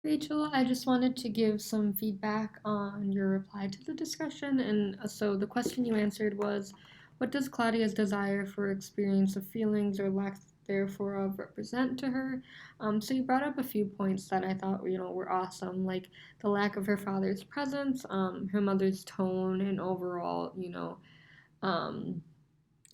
Rachel, I just wanted to give some feedback on your reply to the discussion. And so the question you answered was, what does Claudia's desire for experience of feelings or lack therefore of represent to her? So you brought up a few points that I thought, were awesome, like the lack of her father's presence, her mother's tone, and overall, um,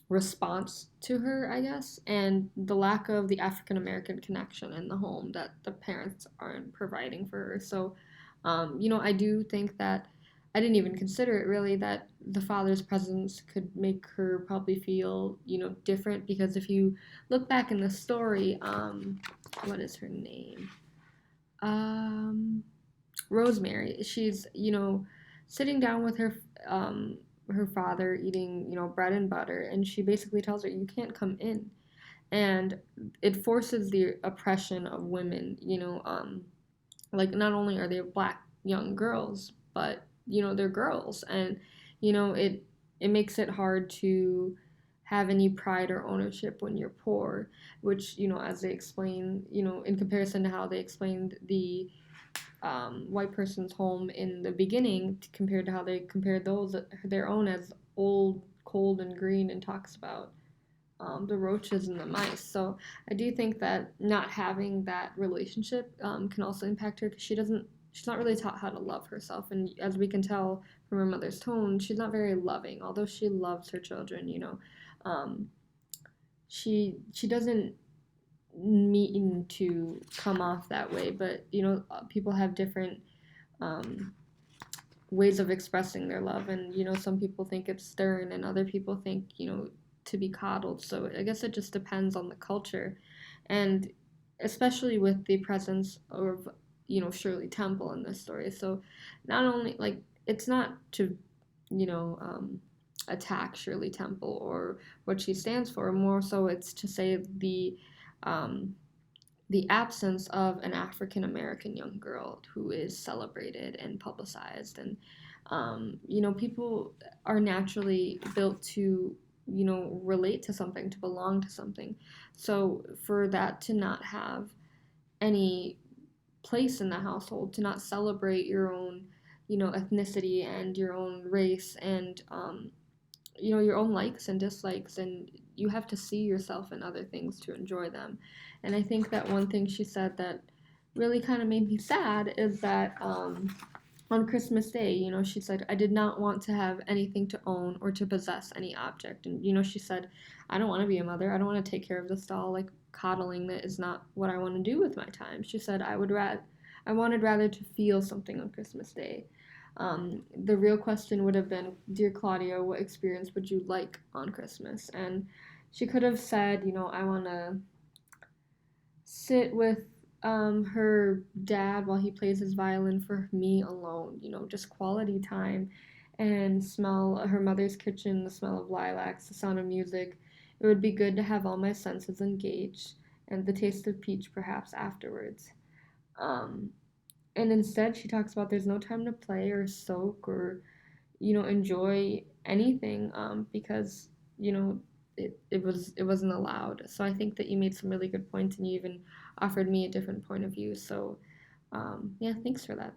response to her, I guess, and the lack of the African American connection in the home that the parents aren't providing for her. So, I do think that I didn't even consider it really that the father's presence could make her probably feel, different because if you look back in the story, what is her name? Um, Rosemary. She's, sitting down with her father eating, bread and butter, and she basically tells her you can't come in. And it forces the oppression of women, like not only are they black young girls, but they're girls and it makes it hard to have any pride or ownership when you're poor, which as they explain, in comparison to how they explained the white person's home in the beginning compared to how they compared those their own as old, cold, and green, and talks about the roaches and the mice. So I do think that not having that relationship can also impact her because she's not really taught how to love herself, and as we can tell from her mother's tone, she's not very loving. Although she loves her children, um, she doesn't mean to come off that way, but people have different um, ways of expressing their love, and some people think it's stern and other people think to be coddled. So I guess it just depends on the culture, and especially with the presence of Shirley Temple in this story. So not only like it's not to you know attack Shirley Temple or what she stands for, more so it's to say um, the absence of an African American young girl who is celebrated and publicized. And, people are naturally built to, relate to something, to belong to something. So for that to not have any place in the household, to not celebrate your own, ethnicity and your own race and, your own likes and dislikes, and you have to see yourself in other things to enjoy them. And I think that one thing she said that really kind of made me sad is that on Christmas Day, she said, I did not want to have anything to own or to possess any object. And, she said, I don't want to be a mother. I don't want to take care of this doll. Like, coddling that is not what I want to do with my time. She said, I wanted rather to feel something on Christmas Day. The real question would have been, Dear Claudia, what experience would you like on Christmas? And she could have said, I want to sit with her dad while he plays his violin for me alone, just quality time and smell her mother's kitchen, the smell of lilacs, the sound of music. It would be good to have all my senses engaged and the taste of peach perhaps afterwards. Um, and instead, she talks about there's no time to play or soak or, enjoy anything because, it wasn't allowed. So I think that you made some really good points and you even offered me a different point of view. So yeah, thanks for that.